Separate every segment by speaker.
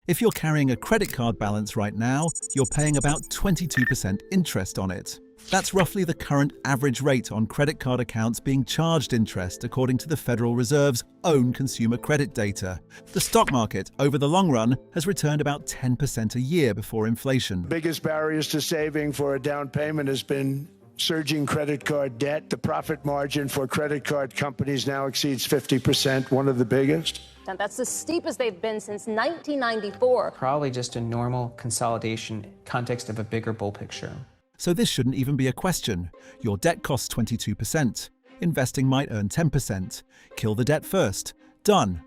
Speaker 1: If you're carrying a credit card balance right now, you're paying about 22% interest on it. That's roughly the current average rate on credit card accounts being charged interest according to the Federal Reserve's own consumer credit data. The stock market, over the long run, has returned about 10% a year before inflation.
Speaker 2: Biggest barriers to saving for a down payment has been surging credit card debt. The profit margin for credit card companies now exceeds 50%, one of the biggest.
Speaker 3: And that's the steepest they've been since 1994.
Speaker 4: Probably just a normal consolidation context of a bigger bull picture.
Speaker 1: So this shouldn't even be a question. Your debt costs 22%. Investing might earn 10%. Kill the debt first. Done.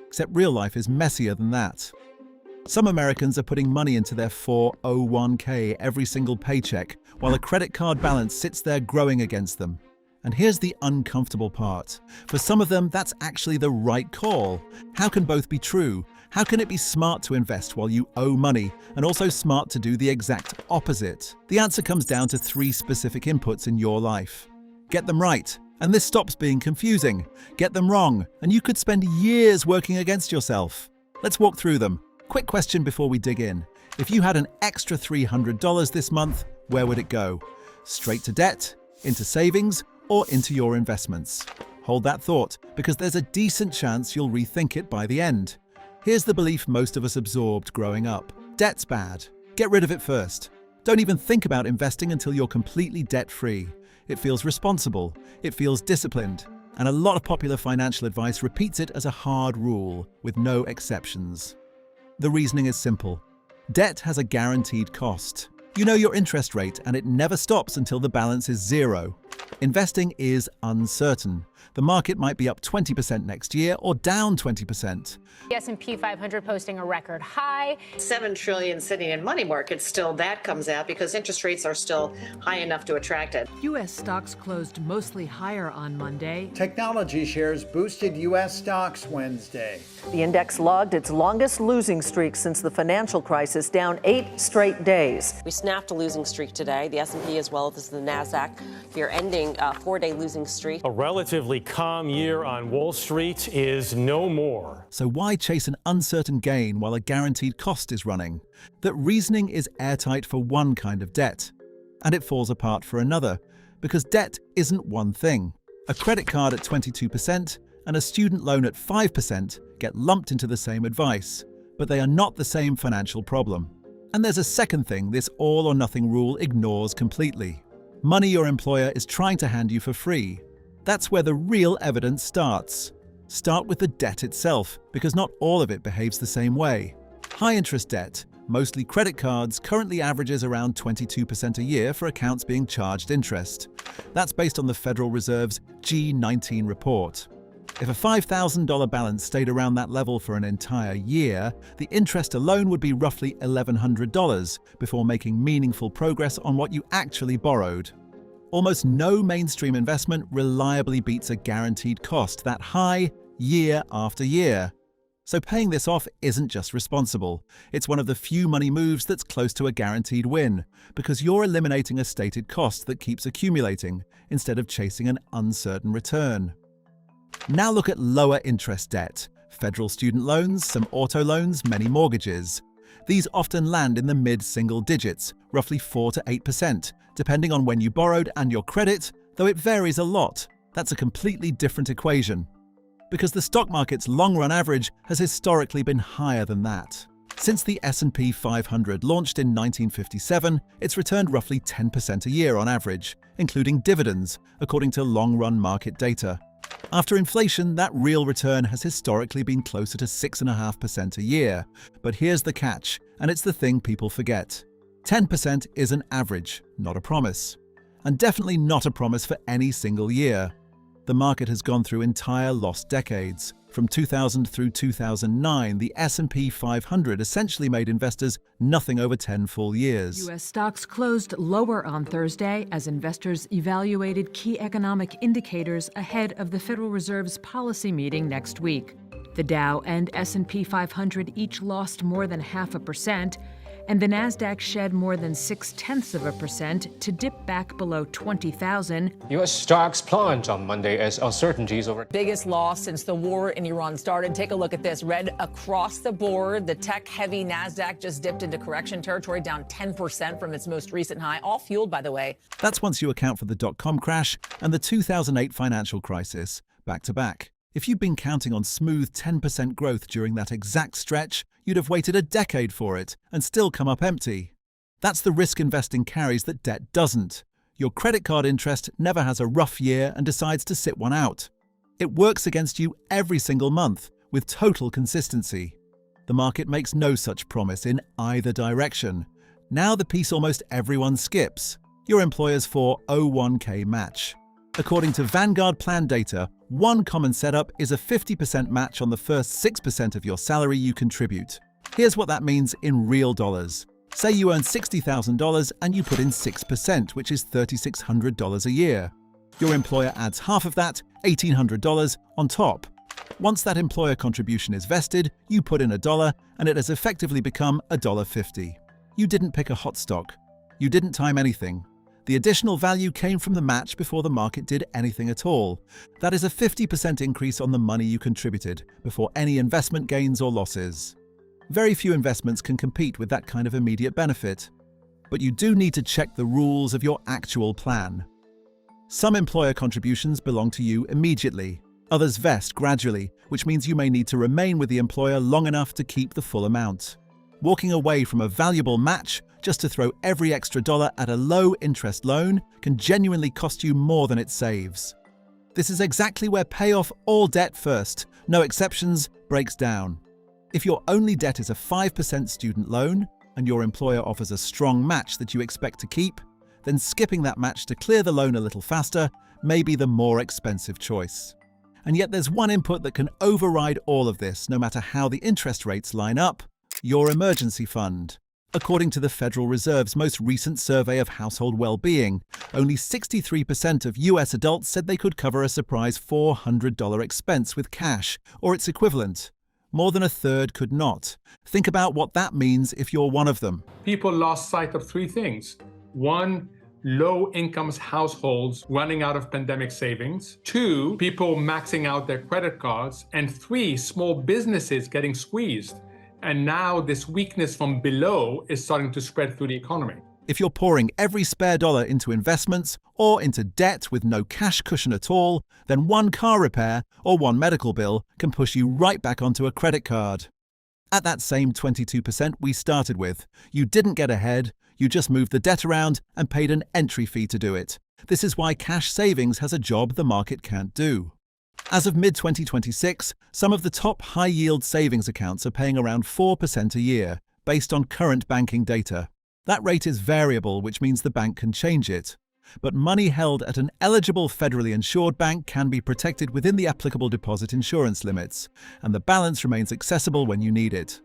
Speaker 1: Except real life is messier than that. Some Americans are putting money into their 401k every single paycheck, while a credit card balance sits there growing against them. And here's the uncomfortable part. For some of them, that's actually the right call. How can both be true? How can it be smart to invest while you owe money, and also smart to do the exact opposite? The answer comes down to 3 specific inputs in your life. Get them right, and this stops being confusing. Get them wrong, and you could spend years working against yourself. Let's walk through them. Quick question before we dig in. If you had an extra $300 this month, where would it go? Straight to debt, into savings, or into your investments? Hold that thought, because there's a decent chance you'll rethink it by the end. Here's the belief most of us absorbed growing up. Debt's bad. Get rid of it first. Don't even think about investing until you're completely debt-free. It feels responsible. It feels disciplined. And a lot of popular financial advice repeats it as a hard rule, with no exceptions. The reasoning is simple. Debt has a guaranteed cost. You know your interest rate, and it never stops until the balance is zero. Investing is uncertain. The market might be up 20% next year or down 20%.
Speaker 3: The S&P 500 posting a record high.
Speaker 5: $7 trillion sitting in money markets, still that comes out because interest rates are still high enough to attract it.
Speaker 6: U.S. stocks closed mostly higher on Monday.
Speaker 7: Technology shares boosted U.S. stocks Wednesday.
Speaker 8: The index logged its longest losing streak since the financial crisis, down 8 straight days.
Speaker 9: We snapped a losing streak today. The S&P as well as the NASDAQ here ending a 4-day losing streak.
Speaker 10: A relatively calm year on Wall Street is no more.
Speaker 1: So why chase an uncertain gain while a guaranteed cost is running? That reasoning is airtight for one kind of debt, and it falls apart for another, because debt isn't one thing. A credit card at 22% and a student loan at 5% get lumped into the same advice, but they are not the same financial problem. And there's a second thing this all or nothing rule ignores completely. Money your employer is trying to hand you for free. That's where the real evidence starts. Start with the debt itself, because not all of it behaves the same way. High-interest debt, mostly credit cards, currently averages around 22% a year for accounts being charged interest. That's based on the Federal Reserve's G19 report. If a $5,000 balance stayed around that level for an entire year, the interest alone would be roughly $1,100 before making meaningful progress on what you actually borrowed. Almost no mainstream investment reliably beats a guaranteed cost that high year after year. So paying this off isn't just responsible. It's one of the few money moves that's close to a guaranteed win, because you're eliminating a stated cost that keeps accumulating instead of chasing an uncertain return. Now look at lower interest debt. Federal student loans, some auto loans, many mortgages. These often land in the mid-single digits, roughly 4 to 8%, depending on when you borrowed and your credit, though it varies a lot. That's a completely different equation, because the stock market's long-run average has historically been higher than that. Since the S&P 500 launched in 1957, it's returned roughly 10% a year on average, including dividends, according to long-run market data. After inflation, that real return has historically been closer to 6.5% a year. But here's the catch, and it's the thing people forget. 10% is an average, not a promise. And definitely not a promise for any single year. The market has gone through entire lost decades. From 2000 through 2009, the S&P 500 essentially made investors nothing over 10 full years.
Speaker 6: U.S. stocks closed lower on Thursday as investors evaluated key economic indicators ahead of the Federal Reserve's policy meeting next week. The Dow and S&P 500 each lost more than 0.5%, and the Nasdaq shed more than 0.6% to dip back below 20,000.
Speaker 11: U.S. stocks plunged on Monday as uncertainties over
Speaker 12: biggest loss since the war in Iran started. Take a look at this. Red across the board. The tech-heavy Nasdaq just dipped into correction territory, down 10% from its most recent high, all fueled, by the way.
Speaker 1: That's once you account for the dot-com crash and the 2008 financial crisis, back to back. If you'd been counting on smooth 10% growth during that exact stretch, you'd have waited a decade for it and still come up empty. That's the risk investing carries that debt doesn't. Your credit card interest never has a rough year and decides to sit one out. It works against you every single month with total consistency. The market makes no such promise in either direction. Now the piece almost everyone skips, your employer's 401k match. According to Vanguard plan data, one common setup is a 50% match on the first 6% of your salary you contribute. Here's what that means in real dollars. Say you earn $60,000 and you put in 6%, which is $3,600 a year. Your employer adds half of that, $1,800, on top. Once that employer contribution is vested, you put in $1 and it has effectively become $1.50. You didn't pick a hot stock. You didn't time anything. The additional value came from the match before the market did anything at all. That is a 50% increase on the money you contributed, before any investment gains or losses. Very few investments can compete with that kind of immediate benefit. But you do need to check the rules of your actual plan. Some employer contributions belong to you immediately. Others vest gradually, which means you may need to remain with the employer long enough to keep the full amount. Walking away from a valuable match just to throw every extra dollar at a low-interest loan can genuinely cost you more than it saves. This is exactly where pay off all debt first, no exceptions, breaks down. If your only debt is a 5% student loan and your employer offers a strong match that you expect to keep, then skipping that match to clear the loan a little faster may be the more expensive choice. And yet there's one input that can override all of this, no matter how the interest rates line up: your emergency fund. According to the Federal Reserve's most recent survey of household well-being, only 63% of US adults said they could cover a surprise $400 expense with cash, or its equivalent. More than a third could not. Think about what that means if you're one of them.
Speaker 13: People lost sight of three things. One, low-income households running out of pandemic savings. Two, people maxing out their credit cards. And three, small businesses getting squeezed. And now this weakness from below is starting to spread through the economy.
Speaker 1: If you're pouring every spare dollar into investments or into debt with no cash cushion at all, then one car repair or one medical bill can push you right back onto a credit card. At that same 22% we started with, you didn't get ahead, you just moved the debt around and paid an entry fee to do it. This is why cash savings has a job the market can't do. As of mid-2026, some of the top high-yield savings accounts are paying around 4% a year, based on current banking data. That rate is variable, which means the bank can change it. But money held at an eligible federally insured bank can be protected within the applicable deposit insurance limits, and the balance remains accessible when you need it.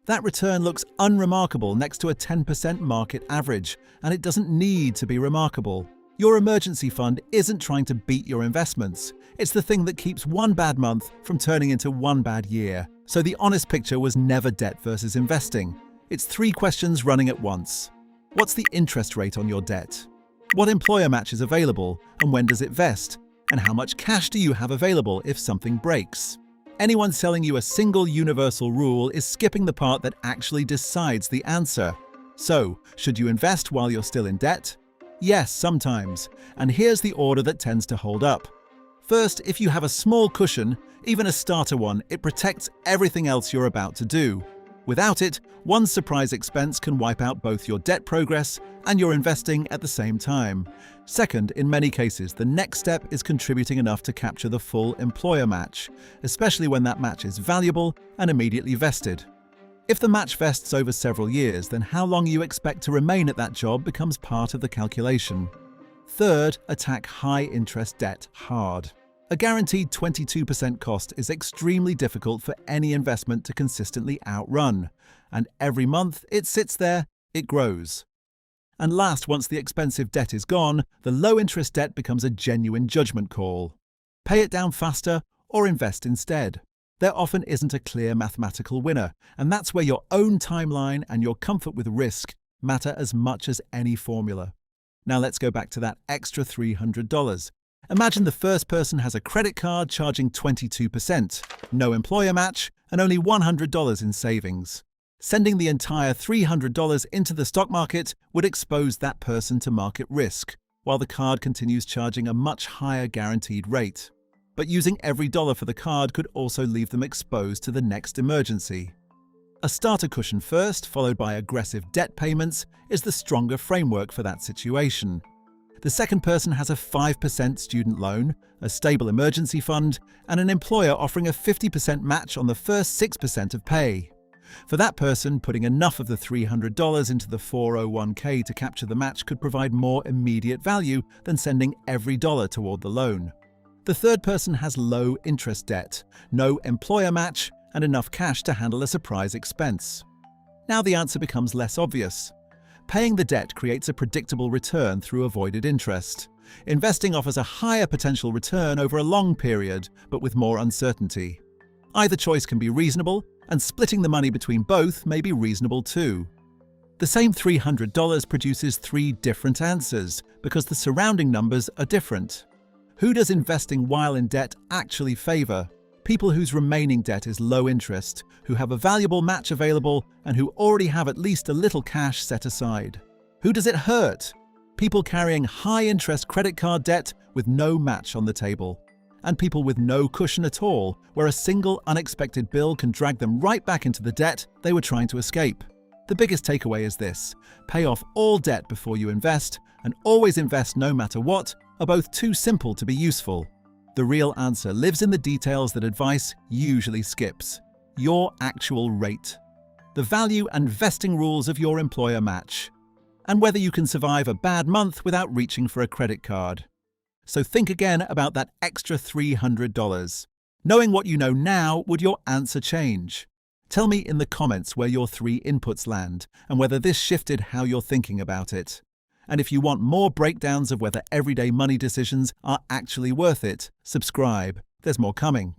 Speaker 1: That return looks unremarkable next to a 10% market average, and it doesn't need to be remarkable. Your emergency fund isn't trying to beat your investments. It's the thing that keeps one bad month from turning into one bad year. So the honest picture was never debt versus investing. It's three questions running at once. What's the interest rate on your debt? What employer match is available, and when does it vest? And how much cash do you have available if something breaks? Anyone selling you a single universal rule is skipping the part that actually decides the answer. So, should you invest while you're still in debt? Yes, sometimes. And here's the order that tends to hold up. First, if you have a small cushion, even a starter one, it protects everything else you're about to do. Without it, one surprise expense can wipe out both your debt progress and your investing at the same time. Second, in many cases, the next step is contributing enough to capture the full employer match, especially when that match is valuable and immediately vested. If the match vests over several years, then how long you expect to remain at that job becomes part of the calculation. Third, attack high-interest debt hard. A guaranteed 22% cost is extremely difficult for any investment to consistently outrun, and every month it sits there, it grows. And last, once the expensive debt is gone, the low-interest debt becomes a genuine judgment call. Pay it down faster or invest instead. there often isn't a clear mathematical winner, and that's where your own timeline and your comfort with risk matter as much as any formula. Now let's go back to that extra $300. Imagine the first person has a credit card charging 22%, no employer match, and only $100 in savings. Sending the entire $300 into the stock market would expose that person to market risk, while the card continues charging a much higher guaranteed rate. But using every dollar for the card could also leave them exposed to the next emergency. A starter cushion first, followed by aggressive debt payments, is the stronger framework for that situation. The second person has a 5% student loan, a stable emergency fund, and an employer offering a 50% match on the first 6% of pay. For that person, putting enough of the $300 into the 401k to capture the match could provide more immediate value than sending every dollar toward the loan. The third person has low interest debt, no employer match, and enough cash to handle a surprise expense. Now the answer becomes less obvious. Paying the debt creates a predictable return through avoided interest. Investing offers a higher potential return over a long period, but with more uncertainty. Either choice can be reasonable, and splitting the money between both may be reasonable too. The same $300 produces three different answers because the surrounding numbers are different. Who does investing while in debt actually favor? People whose remaining debt is low interest, who have a valuable match available, and who already have at least a little cash set aside. Who does it hurt? People carrying high-interest credit card debt with no match on the table. And people with no cushion at all, where a single unexpected bill can drag them right back into the debt they were trying to escape. The biggest takeaway is this: pay off all debt before you invest, and always invest no matter what, are both too simple to be useful. The real answer lives in the details that advice usually skips: your actual rate, the value and vesting rules of your employer match, and whether you can survive a bad month without reaching for a credit card. So think again about that extra $300. Knowing what you know now, would your answer change? Tell me in the comments where your three inputs land and whether this shifted how you're thinking about it. And if you want more breakdowns of whether everyday money decisions are actually worth it, subscribe. There's more coming.